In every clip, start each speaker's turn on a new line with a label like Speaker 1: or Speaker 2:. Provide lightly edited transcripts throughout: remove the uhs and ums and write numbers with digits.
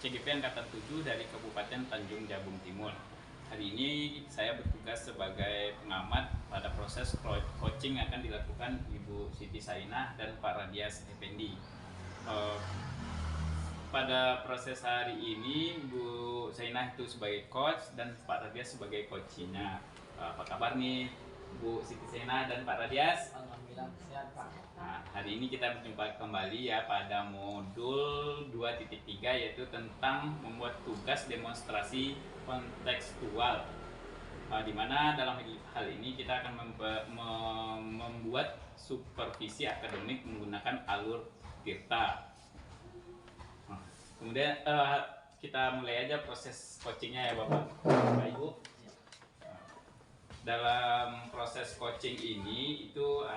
Speaker 1: CGP Angkatan 7 dari Kabupaten Tanjung Jabung Timur. Hari ini saya bertugas sebagai pengamat pada proses coaching yang akan dilakukan Ibu Siti Sainah dan Pak Radias Effendi. Pada proses hari ini Bu Sainah itu sebagai coach dan Pak Radias sebagai coachnya. Apa kabar nih Bu Siti Sainah dan Pak Radias?
Speaker 2: Alhamdulillah sehat Pak.
Speaker 1: Nah, hari ini kita berjumpa kembali ya pada modul 2.3 yaitu tentang membuat tugas demonstrasi kontekstual. Di mana dalam hal ini kita akan membuat supervisi akademik menggunakan alur Tirta. Kemudian kita mulai aja proses coachingnya ya Bapak Ibu. Dalam proses coaching ini itu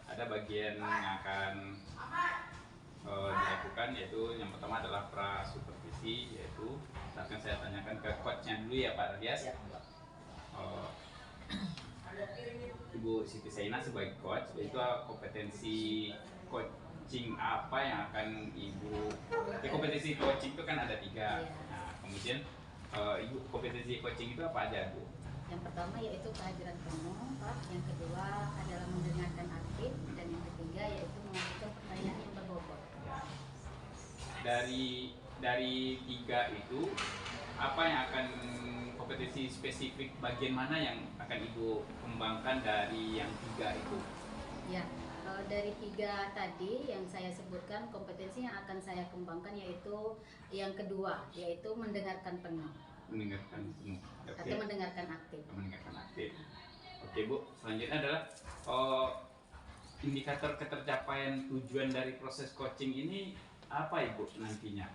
Speaker 1: ada bagian yang akan dilakukan, yaitu yang pertama adalah pra supervisi, yaitu akan saya tanyakan ke coachnya dulu ya Pak Radias. Ibu Siti Sainah sebagai coach, yaitu kompetensi coaching apa yang akan Ibu, kompetensi coaching itu kan ada 3. Nah, kemudian Ibu, kompetensi coaching itu apa aja Bu?
Speaker 3: Yang pertama yaitu kehadiran penuh, Pak. Yang kedua adalah mendengarkan aktif, dan yang ketiga yaitu mengajukan pertanyaan yang berbobot.
Speaker 1: Ya. Dari 3 itu apa yang akan kompetensi spesifik, bagian mana yang akan Ibu kembangkan dari yang 3 itu?
Speaker 3: Ya, dari 3 tadi yang saya sebutkan, kompetensi yang akan saya kembangkan yaitu yang kedua, yaitu mendengarkan penuh.
Speaker 1: Mendengarkan penuh.
Speaker 3: Atau mendengarkan aktif.
Speaker 1: Mendengarkan aktif. Oke Bu, selanjutnya adalah indikator ketercapaian tujuan dari proses coaching ini apa Ibu nantinya?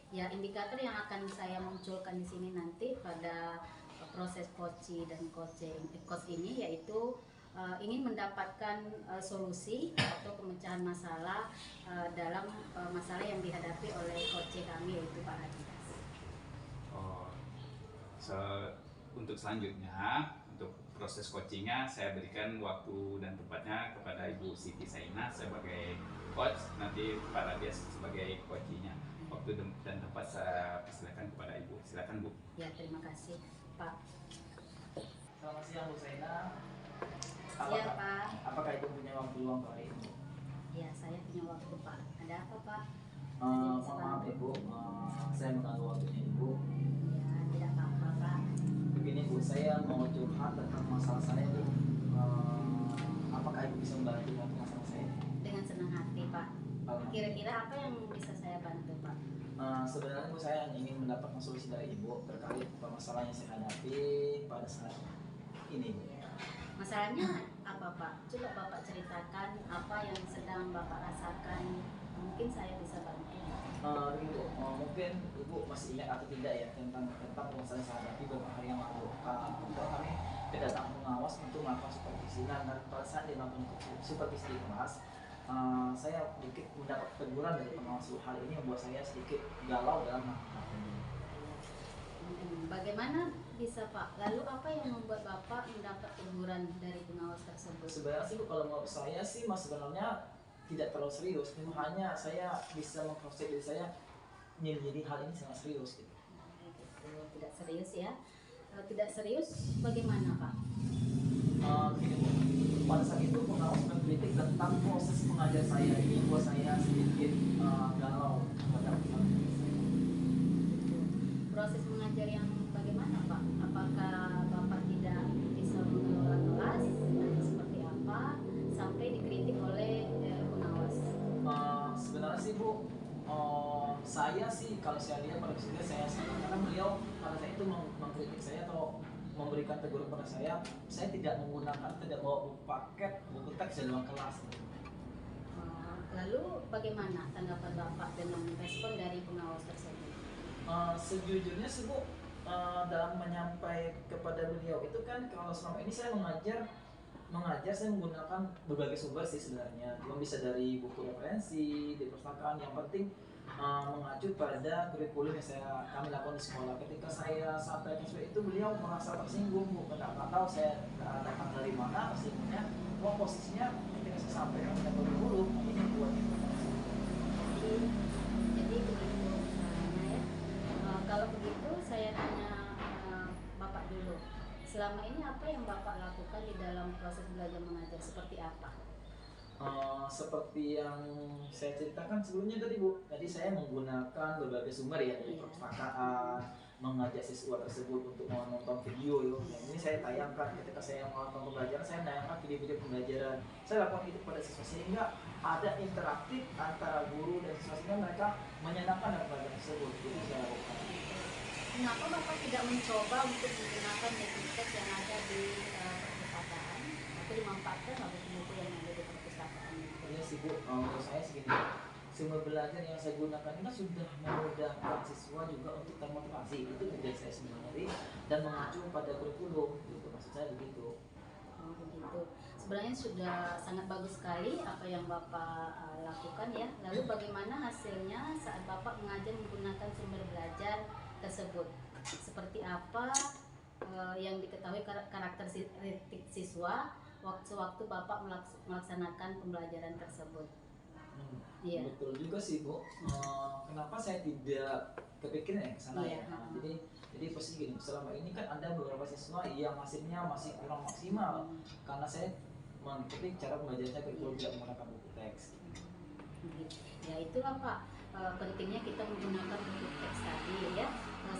Speaker 3: Ya, indikator yang akan saya munculkan di sini nanti pada proses coaching dan coach ini yaitu ingin mendapatkan solusi atau pemecahan masalah dalam masalah yang dihadapi oleh coach kami yaitu Pak Radias.
Speaker 1: Untuk selanjutnya, untuk proses coachingnya saya berikan waktu dan tempatnya kepada Ibu Siti Sainah sebagai coach, nanti Pak Radias sebagai coachnya. Waktu dan tempat saya persilakan kepada Ibu. Silakan Bu.
Speaker 3: Ya, terima kasih Pak.
Speaker 2: Selamat siang Bu Sainah.
Speaker 3: Siap Pak.
Speaker 2: Apakah Ibu punya waktu luang hari ini?
Speaker 3: Ya, saya punya waktu Pak. Ada apa Pak?
Speaker 2: Maaf Ibu, saya mengganggu waktunya Ibu.
Speaker 3: Ya, tidak apa-apa Pak.
Speaker 2: Begini Bu, saya mau curhat tentang masalah saya Bu. Apakah Ibu bisa membantu untuk masalah saya?
Speaker 3: Dengan senang hati Pak. Kira-kira apa yang bisa saya bantu Pak?
Speaker 2: Sebenarnya Bu, saya ingin mendapatkan solusi dari Ibu terkait permasalahan yang saya hadapi pada saat ini Bu.
Speaker 3: Masalahnya apa Pak? Coba Bapak ceritakan apa yang sedang Bapak rasakan. Mungkin saya bisa bantu.
Speaker 2: Ibu, mungkin Ibu masih ingat atau tidak ya tentang permasalahan saya hadapi beberapa hari yang lalu. Kami kedatangan pengawas untuk melakukan supervisi. Nah, pada saat dia melakukan supervisi di kelas, saya sedikit mendapat teguran dari pengawas. Hal ini membuat saya sedikit galau dalam melakukan ini.
Speaker 3: Bagaimana bisa Pak? Lalu apa yang membuat Bapak mendapat teguran dari pengawas tersebut?
Speaker 2: Sebenarnya sih kalau menurut saya sih sebenarnya tidak terlalu serius. Hanya saya bisa memproses diri saya jadi hal ini sangat serius gitu.
Speaker 3: Tidak serius ya? Tidak serius bagaimana Pak?
Speaker 2: Pada saat itu pengawas mengkritik tentang proses mengajar saya. Ini buat saya sedikit galau pada
Speaker 3: proses mengajar yang bagaimana Pak? Apakah Bapak tidak bisa mengelola kelas atau seperti apa sampai dikritik oleh pengawas?
Speaker 2: Sebenarnya sih Bu, saya sih kalau saya lihat pada prinsipnya saya sih, karena beliau pada saat itu mengkritik saya atau memberikan teguran pada saya tidak bawa paket buku teks dalam kelas.
Speaker 3: Lalu bagaimana tanggapan Bapak dengan respon dari pengawas tersebut?
Speaker 2: Sejujurnya sih Bu, dalam menyampaikan kepada beliau itu kan kalau selama ini saya mengajar saya menggunakan berbagai sumber sih sebenarnya, cuma bisa dari buku referensi, di perpustakaan. Yang penting mengacu pada kurikulum yang kami lakukan di sekolah. Ketika saya sampaikan seperti itu, beliau merasa tersinggung Bu, nggak tahu saya datang dari mana tersinggungnya. Posisinya ketika saya sampaikan dengan kurikulum ini buat
Speaker 3: Jadi begitu misalnya ya. selama ini apa yang Bapak lakukan di dalam proses belajar mengajar, seperti apa?
Speaker 2: Seperti yang saya ceritakan sebelumnya tadi Bu, tadi saya menggunakan berbagai sumber ya dari
Speaker 3: Iya.
Speaker 2: perpustakaan, mengajak siswa tersebut untuk menonton video ya. Yang ini saya tayangkan ketika saya melakukan pembelajaran, saya menayangkan video-video pembelajaran. Saya lakukan itu pada siswa sehingga ada interaktif antara guru dan siswa sehingga mereka menyenangkan dalam pembelajaran tersebut. Itu saya lakukan.
Speaker 3: Kenapa Bapak tidak mencoba untuk menggunakan metode yang ada di perpustakaan atau dimanfaatkan buku-buku yang ada di perpustakaan?
Speaker 2: Iya sih Bu, menurut saya segini, sumber belajar yang saya gunakan ini kan sudah memudahkan siswa juga untuk termotivasi. Itu tujuan saya sebenarnya dan mengacu pada kurikulum, gitu maksud saya begitu.
Speaker 3: Oh, begitu. Sebenarnya sudah sangat bagus sekali apa yang Bapak lakukan ya. Lalu bagaimana hasilnya saat Bapak mengajar menggunakan sumber belajar tersebut? Seperti apa yang diketahui karakteristik siswa waktu Bapak melaksanakan pembelajaran tersebut? Iya.
Speaker 2: Betul juga sih Bu. Kenapa saya tidak kepikiran ya ke sana
Speaker 3: Iya.
Speaker 2: ya? Jadi posisi gini, selama ini kan ada beberapa siswa yang hasilnya masih kurang maksimal karena saya mengikuti cara belajarnya kurikulum tidak menggunakan buku teks.
Speaker 3: Ya itulah Pak, pentingnya kita menggunakan buku teks tadi ya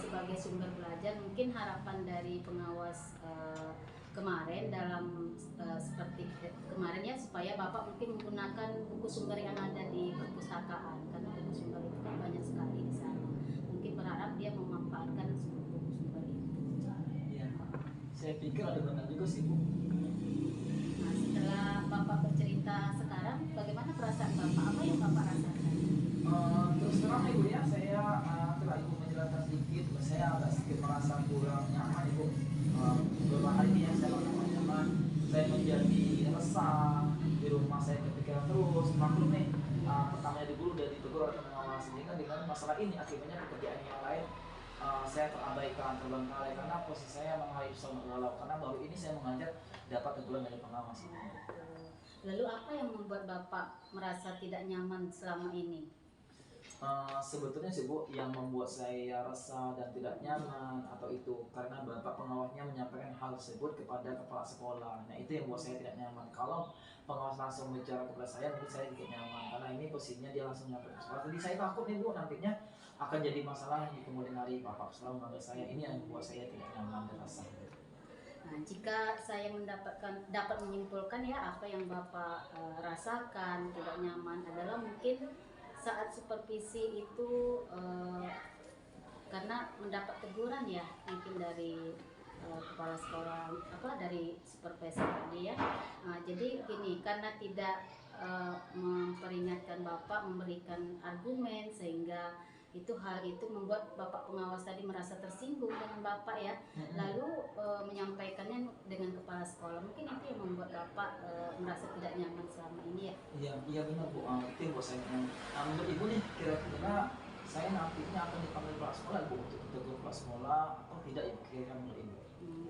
Speaker 3: sebagai sumber belajar. Mungkin harapan dari pengawas kemarin dalam seperti kemarin ya, supaya Bapak mungkin menggunakan buku sumber yang ada di perpustakaan, karena buku sumber itu kan banyak sekali di sana. Mungkin berharap dia memanfaatkan buku sumber itu.
Speaker 2: Iya, saya pikir ada benar juga sih Bu.
Speaker 3: Nah, setelah Bapak bercerita sekarang, bagaimana perasaan Bapak? Apa yang Bapak rasakan?
Speaker 2: Terus terang Ibu ya, saya setelah Ibu menjelaskan sedikit, saya agak sedikit merasa kurang nyaman Ibu. Beberapa hari ini ya saya merasa kurang nyaman, saya menjadi resah di rumah, saya kepikiran terus. Maklum nih, pertamanya di guru dan ditegur oleh pengawas, sehingga dengan masalah ini akibatnya pekerjaan yang lain saya terabaikan, terbengkalai karena posisi saya mengalami sama galau karena baru ini saya mengajar dapat teguran dari pengawas.
Speaker 3: Lalu apa yang membuat Bapak merasa tidak nyaman selama ini?
Speaker 2: Sebetulnya sih Bu, yang membuat saya rasa dan tidak nyaman atau itu karena bapak pengawasnya menyampaikan hal tersebut kepada kepala sekolah. Nah itu yang membuat saya tidak nyaman. Kalau pengawas langsung bicara kepada saya, mungkin saya tidak nyaman karena ini posisinya dia langsung menyampaikan ke sekolah. Jadi saya takut nih Bu, nantinya akan jadi masalah di kemudian hari bapak selalu menganggap saya. Ini yang membuat saya tidak nyaman dan rasa.
Speaker 3: Nah, jika saya dapat menyimpulkan ya apa yang Bapak rasakan tidak nyaman adalah mungkin saat supervisi itu karena mendapat teguran ya mungkin dari kepala sekolah dari supervisor tadi ya. Jadi gini, karena tidak memperingatkan Bapak, memberikan argumen, sehingga hal itu membuat Bapak pengawas tadi merasa tersinggung dengan Bapak ya. Lalu menyampaikannya dengan kepala sekolah. Mungkin itu yang membuat Bapak merasa tidak nyaman selama ini ya.
Speaker 2: Iya benar Bu, itu yang buat saya nyaman. Menurut Ibu nih, kira-kira saya nantinya akan dipanggil kepala sekolah Bu untuk tegur kepala sekolah atau tidak Ibu, kira-kira menurut Ibu?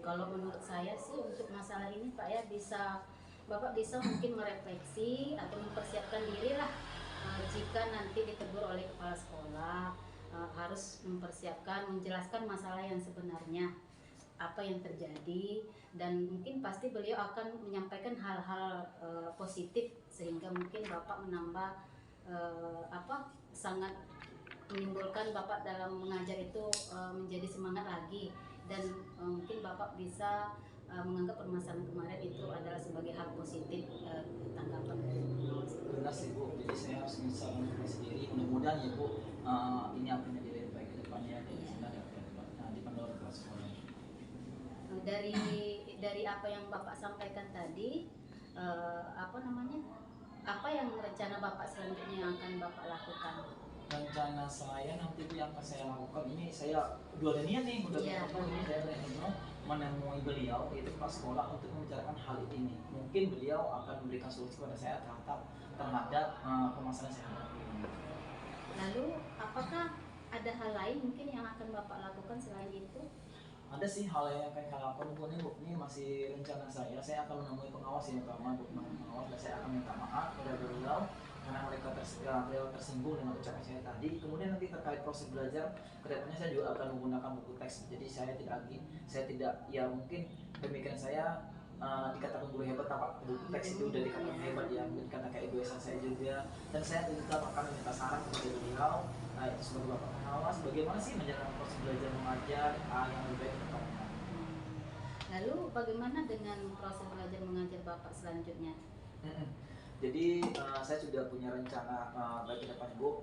Speaker 3: Kalau menurut saya sih untuk masalah ini Pak ya, Bapak bisa mungkin merefleksi atau mempersiapkan diri lah jika nanti ditegur oleh kepala sekolah, harus mempersiapkan, menjelaskan masalah yang sebenarnya apa yang terjadi, dan mungkin pasti beliau akan menyampaikan hal-hal positif sehingga mungkin Bapak menambah sangat menimbulkan Bapak dalam mengajar itu menjadi semangat lagi, dan mungkin Bapak bisa menganggap permasalahan kemarin itu adalah sebagai hal positif tanggapan dari pengawas.
Speaker 2: Benar sih Bu, jadi saya harus bisa menguasai sendiri. Mudah-mudahan ya Bu, ini akan menjadi lebih baik ke depannya dan bisa dipandu oleh kepala sekolah.
Speaker 3: Dari apa yang Bapak sampaikan tadi, apa yang rencana Bapak selanjutnya yang akan Bapak lakukan?
Speaker 2: Rencana saya nanti itu yang akan saya lakukan, ini saya udah niat nih, ini saya berniat menemui beliau yaitu kepala sekolah untuk membicarakan hal ini. Mungkin beliau akan memberikan solusi kepada saya terhadap permasalahan saya hadapi ini.
Speaker 3: Lalu apakah ada hal lain mungkin yang akan Bapak lakukan selain itu?
Speaker 2: Ada sih hal yang akan saya lakukan Bu, ini masih rencana saya akan menemui pengawas yang utama untuk pengawas, dan saya akan minta maaf kepada beliau karena beliau tersinggung dengan ucapan saya tadi. Kemudian nanti terkait proses belajar kedepannya saya juga akan menggunakan buku teks, jadi saya tidak ya mungkin pemikiran saya dikatakan guru hebat, Pak. Teks itu udah dikatakan hebat ya, karena kayak egoisan saya juga. Dan saya tetap akan meminta saran kepada beliau, itu sebagai bapak pengawas, bagaimana sih menjalankan proses belajar mengajar yang lebih baik ke depannya.
Speaker 3: Lalu bagaimana dengan proses belajar mengajar Bapak selanjutnya?
Speaker 2: Jadi saya sudah punya rencana baik ke depan Bu,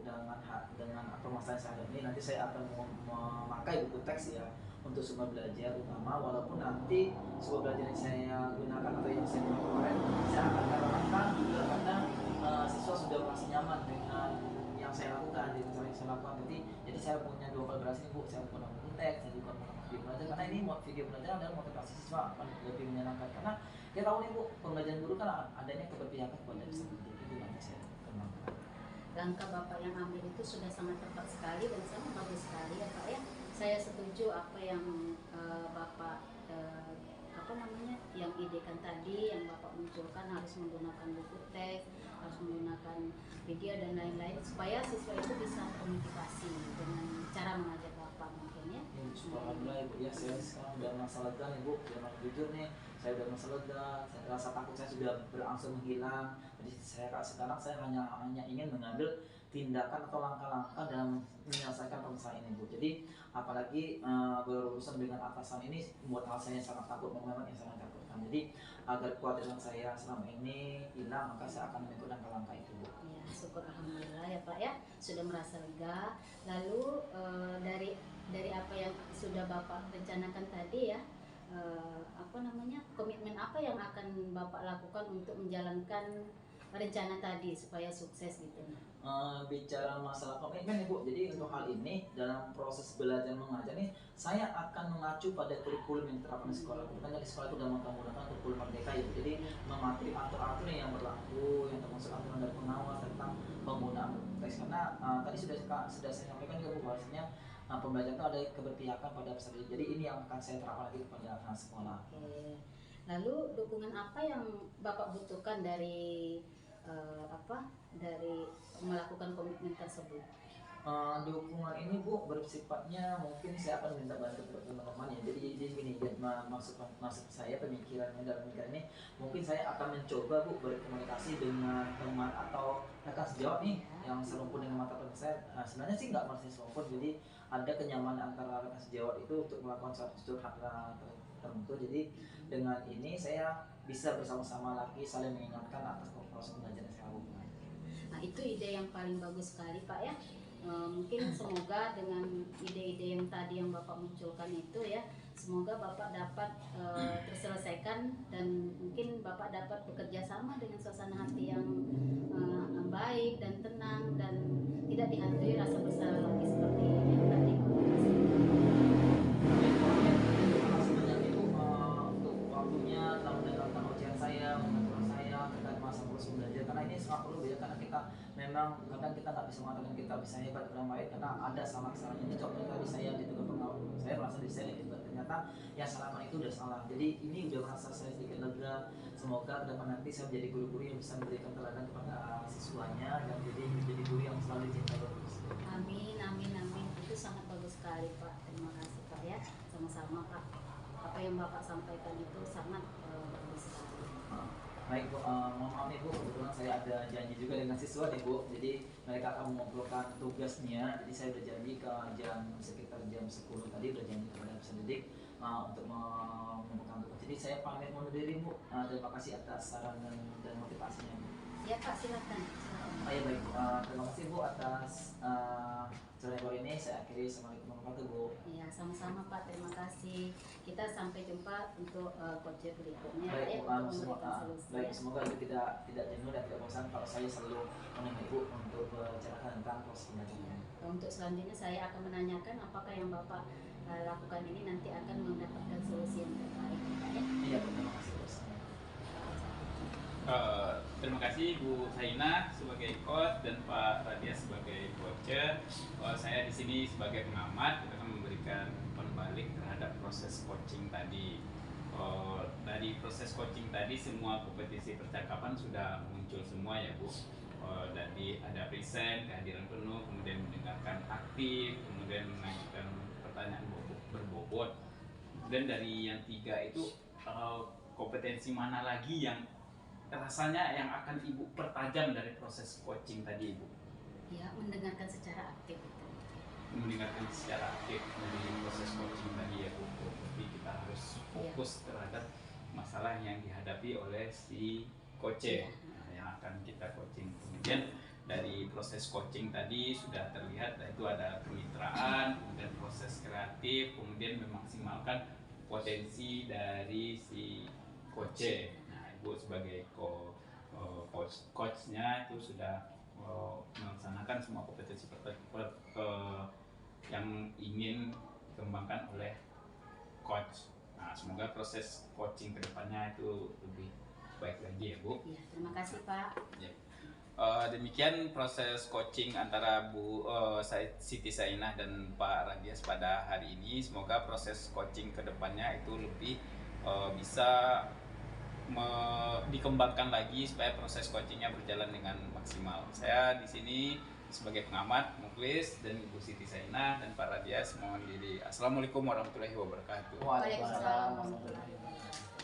Speaker 2: dengan permasalahan saya ini nanti saya akan memakai buku teks ya untuk sumber belajar utama, walaupun nanti sumber belajar yang saya gunakan atau yang saya gunakan kemarin saya akan karangkan juga karena siswa sudah merasa nyaman dengan yang saya lakukan, dengan cara yang saya lakukan. Jadi saya punya dua kolaborasi Bu, saya menggunakan buku teks dan juga menggunakan video belajar, karena ini video belajar adalah motivasi siswa akan lebih menyenangkan, karena kita tahu nih Bu, pembelajaran guru kan adanya keberpihakan kepada peserta didik, itu nanti saya kembangkan.
Speaker 3: Langkah Bapak yang ambil itu sudah sangat tepat sekali dan sangat bagus sekali ya Pak ya. Saya setuju apa yang Bapak yang idekan tadi, yang Bapak munculkan, harus menggunakan buku teks, harus menggunakan video dan lain-lain supaya siswa itu bisa termotivasi dengan cara mengajar Bapak mungkin ya.
Speaker 2: Alhamdulillah Ibu ya, saya sekarang udah merasa lega nih Bu, jangan jujur nih, saya udah merasa lega, rasa takut saya sudah berangsur menghilang. Jadi sekarang saya hanya ingin mengambil tindakan atau langkah-langkah dalam menyelesaikan permasalahan ini Bu. Jadi apalagi berurusan dengan atasan ini membuat hal saya sangat takut, memang yang sangat takutkan. Jadi agar kekhawatiran saya selama ini hilang, maka saya akan mengikuti langkah-langkah itu Bu.
Speaker 3: Ya, syukur alhamdulillah ya Pak ya, sudah merasa lega. Lalu dari apa yang sudah Bapak rencanakan tadi ya, komitmen apa yang akan Bapak lakukan untuk menjalankan rencana tadi supaya sukses gitu?
Speaker 2: Bicara masalah komitmen nih Bu, jadi untuk hal ini dalam proses belajar mengajar nih saya akan mengacu pada kurikulum yang diterapkan di sekolah. Bukannya di sekolah itu sudah menggunakan kurikulum merdeka ya, jadi mematuhi aturan-aturan yang berlaku, yang termasuk aturan dari pengawas tentang penggunaan teks. Karena tadi sudah saya sampaikan juga Bu, bahwasanya pembelajaran itu ada keberpihakan pada peserta. Jadi ini yang akan saya terapkan lagi kepada anak sekolah.
Speaker 3: Oke. Lalu dukungan apa yang Bapak butuhkan dari melakukan komitmen tersebut?
Speaker 2: Dukungan ini Bu bersifatnya mungkin saya akan minta bantu teman-teman ya. Jadi gini, maksud saya pemikirannya dalam pemikiran ini mungkin saya akan mencoba Bu berkomunikasi dengan teman atau rekan sejawat nih yang serumpun dengan mata pelajaran saya. Sebenarnya sih nggak masih serumpun, jadi ada kenyamanan antara rekan sejawat itu untuk melakukan suatu curhat tertentu. Jadi dengan ini saya bisa bersama-sama lagi saling mengingatkan atas proses belajar yang saya lakukan.
Speaker 3: Nah, itu ide yang paling bagus sekali Pak ya. Mungkin semoga dengan ide-ide yang tadi yang Bapak munculkan itu ya, semoga Bapak dapat terselesaikan dan mungkin Bapak dapat bekerja sama dengan suasana hati yang baik dan tenang dan tidak dihantui rasa bersalah lagi seperti yang tadi Bapak
Speaker 2: Untuk waktunya dalam mendengarkan ujian saya, mengatur saya terkait masa proses belajar, karena ini sangat perlu ya, karena kita memang kadang kita nggak bisa mengatakan kita bisa hebat dalam baik karena ada salah-salahnya. Ini contohnya tadi saya di tugas pengawal, saya merasa diri saya juga ternyata yang salaman itu udah salah. Jadi ini udah merasa saya sedikit lega. Semoga ke depan nanti saya menjadi guru-guru yang bisa memberikan teladan kepada siswanya dan menjadi guru yang selalu dicintai oleh siswa.
Speaker 3: Amin, amin, amin. Itu sangat bagus sekali Pak. Terima kasih Pak ya. Sama-sama Pak. Apa yang Bapak sampaikan itu sangat bagus sekali.
Speaker 2: Baik Bu, mohon maaf nih Bu, kebetulan saya ada janji juga dengan siswa nih Bu. Jadi mereka akan mengumpulkan tugasnya. Jadi saya udah janji ke sekitar jam 10 tadi udah janji kepada peserta didik untuk mengumpulkan tugas. Jadi saya pamit undur diri Bu. Terima kasih atas saran dan motivasinya Bu.
Speaker 3: Ya Pak, silakan.
Speaker 2: Ya baik Bu, terima kasih Bu atas cerita ini. Saya akhiri, assalamualaikum warahmatullahi wabarakatuh Bu.
Speaker 3: Ya, sama-sama Pak, terima kasih. Kita sampai jumpa untuk coach berikutnya
Speaker 2: Baik Bu,
Speaker 3: untuk memberikan solusi.
Speaker 2: baik, semoga itu tidak jenuh dan tidak bosan kalau saya selalu menemani Bu untuk berbicara tentang proses belajarnya.
Speaker 3: Untuk selanjutnya saya akan menanyakan apakah yang Bapak lakukan ini nanti akan mendapatkan solusi yang terbaik Pak ya.
Speaker 2: Iya Bu, terima kasih Bu.
Speaker 1: Terima kasih Bu Saina sebagai coach dan Pak Radia sebagai voucher. Saya di sini sebagai pengamat, kita akan memberikan pembalik terhadap proses coaching tadi. Dari proses coaching tadi semua kompetisi percakapan sudah muncul semua ya Bu. Dari ada present, kehadiran penuh, kemudian mendengarkan aktif, kemudian mengajukan pertanyaan berbobot. Dan dari yang tiga itu kompetensi mana lagi yang rasanya yang akan Ibu pertajam dari proses coaching tadi, Ibu?
Speaker 3: Ya, mendengarkan secara aktif itu.
Speaker 1: Mendengarkan secara aktif dari proses coaching tadi ya, Bu. Jadi kita harus fokus terhadap masalah yang dihadapi oleh si coach yang akan kita coaching. Kemudian dari proses coaching tadi sudah terlihat itu ada kemitraan, kemudian proses kreatif, kemudian memaksimalkan potensi dari si coach. Nah, Ibu sebagai coachnya itu sudah melaksanakan semua kompetensi yang ingin dikembangkan oleh coach. Nah, semoga proses coaching kedepannya itu lebih baik lagi ya, Bu.
Speaker 3: Ya, terima kasih Pak.
Speaker 1: Ya. Demikian proses coaching antara Bu Siti Sainah dan Pak Radias pada hari ini. Semoga proses coaching kedepannya itu lebih bisa dikembangkan lagi supaya proses coachingnya berjalan dengan maksimal. Saya di sini sebagai pengamat Muklis dan Ibu Siti Sainah dan Pak Radias mohon diri. Assalamualaikum warahmatullahi wabarakatuh.
Speaker 2: Waalaikumsalam warahmatullahi wabarakatuh.